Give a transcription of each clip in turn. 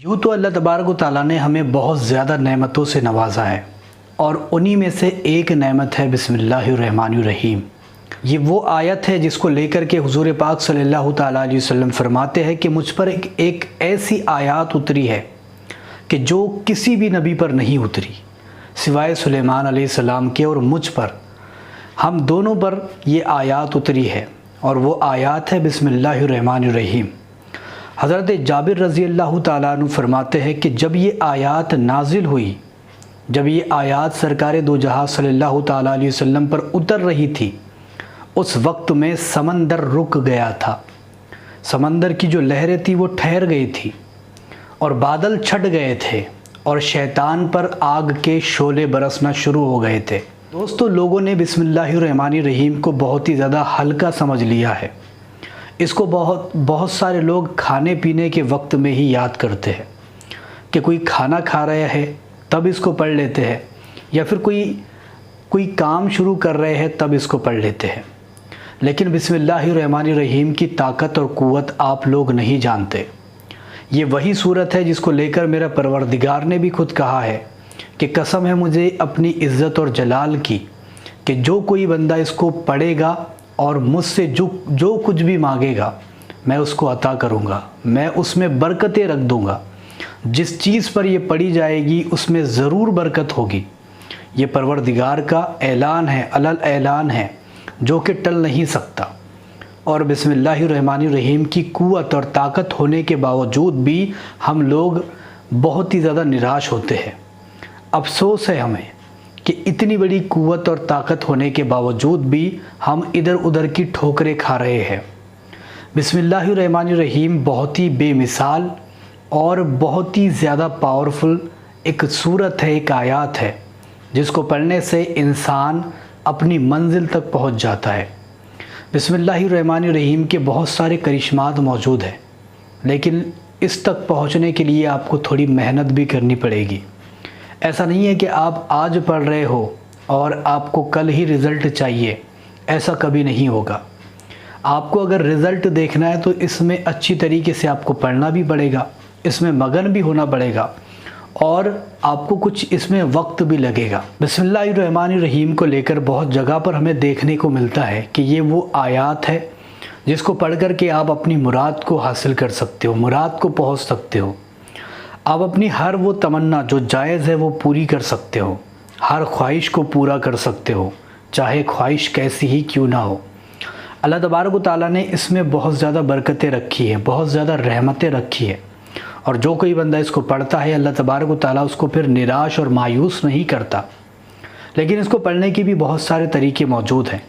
यूँ तो अल्लाह तबारक व तआला ने हमें बहुत ज़्यादा नेमतों से नवाजा है और उन्हीं में से एक नेमत है बिस्मिल्लाहिर्रहमानिर्रहीम। ये वो आयत है जिसको लेकर के हुज़ूर पाक सल्लल्लाहु तआला अलैहि वसल्लम फरमाते हैं कि मुझ पर एक ऐसी आयत उतरी है कि जो किसी भी नबी पर नहीं उतरी सिवाय सुलेमान अलैहिस्सलाम के, और मुझ पर, हम दोनों पर ये आयत उतरी है और वो आयत है बिस्मिल्लाहिर्रहमानिर्रहीम। हज़रत जाबिर रज़ी अल्लाह ताला अन्हु फरमाते हैं कि जब ये आयत नाजिल हुई, जब ये आयत सरकार दो जहां सल्लल्लाहु ताला अलैहि वसल्लम पर उतर रही थी, उस वक्त में समंदर रुक गया था। समंदर की जो लहरें थी वो ठहर गई थी और बादल छट गए थे और शैतान पर आग के शोले बरसना शुरू हो गए थे। दोस्तों, लोगों ने बिस्मिल्लाहिर्रहमानिर्रहीम को बहुत ही ज़्यादा हल्का समझ लिया है। इसको बहुत सारे लोग खाने पीने के वक्त में ही याद करते हैं कि कोई खाना खा रहे हैं तब इसको पढ़ लेते हैं, या फिर कोई काम शुरू कर रहे हैं तब इसको पढ़ लेते हैं। लेकिन बिस्मिल्लाहिर्रहमानिर्रहीम की ताकत और क़ुव्वत आप लोग नहीं जानते। ये वही सूरत है जिसको लेकर मेरा परवरदिगार ने भी खुद कहा है कि कसम है मुझे अपनी इज़्ज़त और जलाल की कि जो कोई बंदा इसको पढ़ेगा और मुझसे जो कुछ भी मांगेगा मैं उसको अता करूँगा, मैं उसमें बरकतें रख दूँगा। जिस चीज़ पर ये पढ़ी जाएगी उसमें ज़रूर बरकत होगी। ये परवरदिगार का ऐलान है, अलल ऐलान है, जो कि टल नहीं सकता। और बिस्मिल्लाहिर्रहमानिर्रहीम की क़ुव्वत और ताकत होने के बावजूद भी हम लोग बहुत ही ज़्यादा निराश होते हैं। अफसोस है हमें कि इतनी बड़ी क़ुव्वत और ताकत होने के बावजूद भी हम इधर उधर की ठोकरें खा रहे हैं। बिस्मिल्लाहिर्रहमानिर्रहीम बहुत ही बेमिसाल और बहुत ही ज़्यादा पावरफुल एक सूरत है, एक आयत है, जिसको पढ़ने से इंसान अपनी मंजिल तक पहुंच जाता है। बिस्मिल्लाहिर्रहमानिर्रहीम के बहुत सारे करिश्मात मौजूद हैं, लेकिन इस तक पहुंचने के लिए आपको थोड़ी मेहनत भी करनी पड़ेगी। ऐसा नहीं है कि आप आज पढ़ रहे हो और आपको कल ही रिज़ल्ट चाहिए, ऐसा कभी नहीं होगा। आपको अगर रिज़ल्ट देखना है तो इसमें अच्छी तरीके से आपको पढ़ना भी पड़ेगा, इसमें मगन भी होना पड़ेगा और आपको कुछ इसमें वक्त भी लगेगा। बिस्मिल्लाहिर्रहमानिर्रहीम को लेकर बहुत जगह पर हमें देखने को मिलता है कि ये वो आयत है जिसको पढ़ कर के आप अपनी मुराद को हासिल कर सकते हो, मुराद को पहुँच सकते हो। आप अपनी हर वो तमन्ना जो जायज़ है वो पूरी कर सकते हो, हर ख्वाहिश को पूरा कर सकते हो, चाहे ख्वाहिश कैसी ही क्यों ना हो। अल्लाह तबारक व तआला ने इसमें बहुत ज़्यादा बरकतें रखी है, बहुत ज़्यादा रहमतें रखी है, और जो कोई बंदा इसको पढ़ता है अल्लाह तबारक व तआला उसको फिर निराश और मायूस नहीं करता। लेकिन इसको पढ़ने की भी बहुत सारे तरीके मौजूद हैं।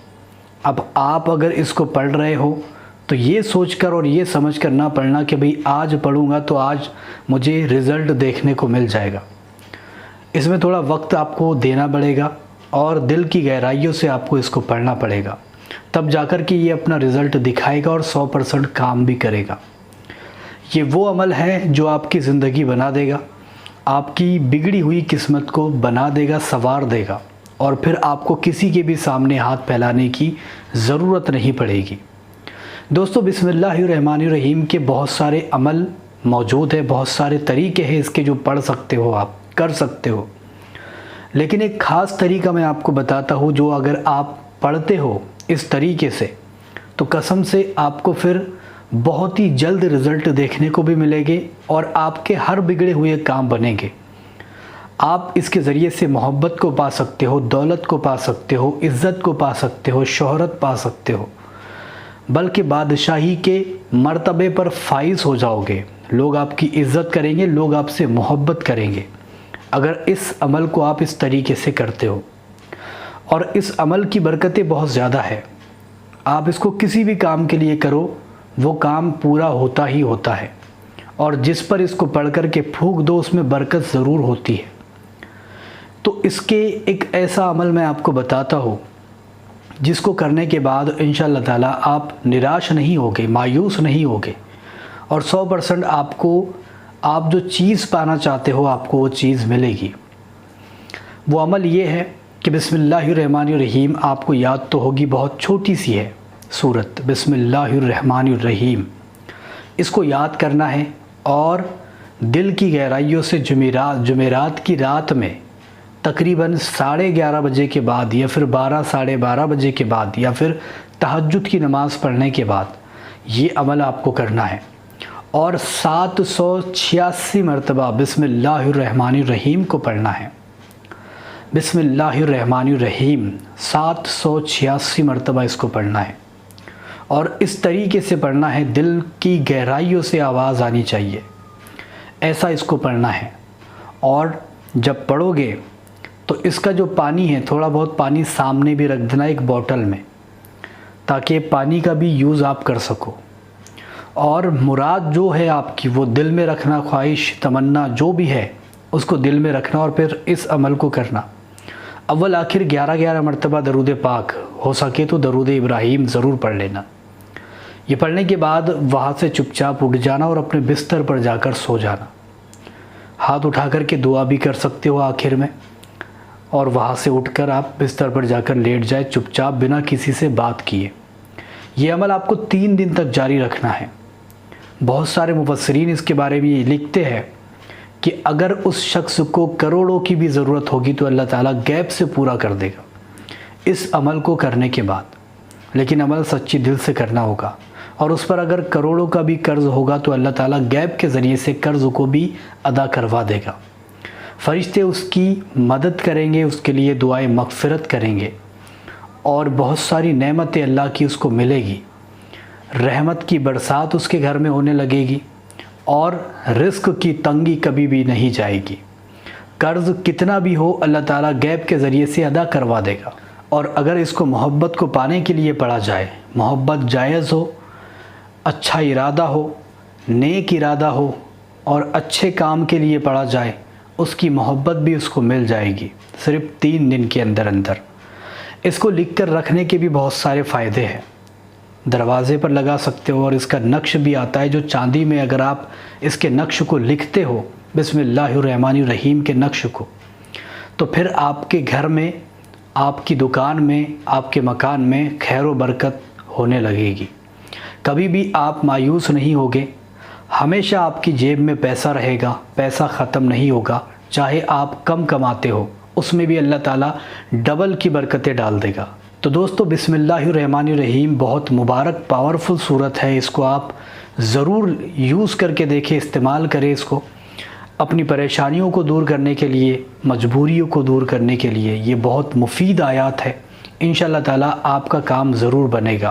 अब आप अगर इसको पढ़ रहे हो तो ये सोचकर और ये समझकर ना पढ़ना कि भाई आज पढ़ूंगा तो आज मुझे रिज़ल्ट देखने को मिल जाएगा। इसमें थोड़ा वक्त आपको देना पड़ेगा और दिल की गहराइयों से आपको इसको पढ़ना पड़ेगा, तब जाकर के ये अपना रिज़ल्ट दिखाएगा और 100% काम भी करेगा। ये वो अमल है जो आपकी ज़िंदगी बना देगा, आपकी बिगड़ी हुई किस्मत को बना देगा, संवार देगा, और फिर आपको किसी के भी सामने हाथ फैलाने की ज़रूरत नहीं पड़ेगी। दोस्तों, बिस्मिल्लाहिर्रहमानिर्रहीम के बहुत सारे अमल मौजूद है, बहुत सारे तरीके हैं इसके जो पढ़ सकते हो, आप कर सकते हो। लेकिन एक ख़ास तरीका मैं आपको बताता हूँ जो अगर आप पढ़ते हो इस तरीके से तो कसम से आपको फिर बहुत ही जल्द रिज़ल्ट देखने को भी मिलेंगे और आपके हर बिगड़े हुए काम बनेंगे। आप इसके ज़रिए से मोहब्बत को पा सकते हो, दौलत को पा सकते हो, इज़्ज़त को पा सकते हो, शोहरत पा सकते हो, बल्कि बादशाही के मर्तबे पर फाइज हो जाओगे। लोग आपकी इज़्ज़त करेंगे, लोग आपसे मोहब्बत करेंगे अगर इस अमल को आप इस तरीके से करते हो। और इस अमल की बरकतें बहुत ज़्यादा है। आप इसको किसी भी काम के लिए करो वो काम पूरा होता ही होता है, और जिस पर इसको पढ़ कर के फूंक दो उसमें बरकत ज़रूर होती है। तो इसके एक ऐसा अमल मैं आपको बताता हूँ जिसको करने के बाद इंशाअल्लाह ताला आप निराश नहीं होगे, मायूस नहीं होगे, और 100% आपको आप जो चीज़ पाना चाहते हो आपको वो चीज़ मिलेगी। वो अमल ये है कि बिस्मिल्लाहिर्रहमानिर्रहीम आपको याद तो होगी, बहुत छोटी सी है सूरत बिस्मिल्लाहिर्रहमानिर्रहीम। इसको याद करना है और दिल की गहराइयों से जुमेरात की रात में तकरीबन 11:30 बजे के बाद या फिर 12 साढ़े 12 बजे के बाद या फिर तहज्जुद की नमाज़ पढ़ने के बाद ये अमल आपको करना है और 786 मरतबा बिस्मिल्लाहिर्रहमानिर्रहीम को पढ़ना है। बिस्मिल्लाहिर्रहमानिर्रहीम 786 मरतबा इसको पढ़ना है और इस तरीके से पढ़ना है, दिल की गहराइयों से आवाज़ आनी चाहिए, ऐसा इसको पढ़ना है। और जब पढ़ोगे तो इसका जो पानी है, थोड़ा बहुत पानी सामने भी रख देना एक बोतल में, ताकि पानी का भी यूज़ आप कर सको। और मुराद जो है आपकी वो दिल में रखना, ख्वाहिश तमन्ना जो भी है उसको दिल में रखना और फिर इस अमल को करना। अव्वल आखिर 11-11 मरतबा दरूद पाक, हो सके तो दरूद इब्राहीम ज़रूर पढ़ लेना। ये पढ़ने के बाद वहाँ से चुपचाप उठ जाना और अपने बिस्तर पर जाकर सो जाना। हाथ उठा कर के दुआ भी कर सकते हो आखिर में, और वहाँ से उठकर आप बिस्तर पर जाकर लेट जाए चुपचाप बिना किसी से बात किए। ये अमल आपको 3 दिन तक जारी रखना है। बहुत सारे मुफस्सिरीन इसके बारे में ये लिखते हैं कि अगर उस शख्स को करोड़ों की भी ज़रूरत होगी तो अल्लाह ताला गैब से पूरा कर देगा इस अमल को करने के बाद। लेकिन अमल सच्ची दिल से करना होगा और उस पर अगर करोड़ों का भी कर्ज़ होगा तो अल्लाह ताला गैब के ज़रिए से कर्ज़ को भी अदा करवा देगा। फ़रिश्ते उसकी मदद करेंगे, उसके लिए दुआए मग़फ़िरत करेंगे और बहुत सारी नेमतें अल्लाह की उसको मिलेगी। रहमत की बरसात उसके घर में होने लगेगी और रिस्क की तंगी कभी भी नहीं जाएगी। कर्ज़ कितना भी हो अल्लाह ताला गैब के ज़रिए से अदा करवा देगा। और अगर इसको मोहब्बत को पाने के लिए पढ़ा जाए, मोहब्बत जायज़ हो, अच्छा इरादा हो, नेक इरादा हो और अच्छे काम के लिए पढ़ा जाए, उसकी मोहब्बत भी उसको मिल जाएगी सिर्फ़ 3 दिन के अंदर अंदर। इसको लिख कर रखने के भी बहुत सारे फ़ायदे हैं। दरवाज़े पर लगा सकते हो और इसका नक्श भी आता है जो चांदी में, अगर आप इसके नक्श को लिखते हो बिस्मिल्लाहिर्रहमानिर्रहीम के नक्श को, तो फिर आपके घर में, आपकी दुकान में, आपके मकान में खैर व बरकत होने लगेगी। कभी भी आप मायूस नहीं होगे, हमेशा आपकी जेब में पैसा रहेगा, पैसा ख़त्म नहीं होगा। चाहे आप कम कमाते हो उसमें भी अल्लाह ताला डबल की बरकतें डाल देगा। तो दोस्तों बिस्मिल्लाहिर्रहमानिर्रहीम बहुत मुबारक पावरफुल सूरत है। इसको आप ज़रूर यूज़ करके देखें, इस्तेमाल करें इसको अपनी परेशानियों को दूर करने के लिए, मजबूरियों को दूर करने के लिए। ये बहुत मुफीद आयात है। इंशाअल्लाह ताला आपका काम ज़रूर बनेगा।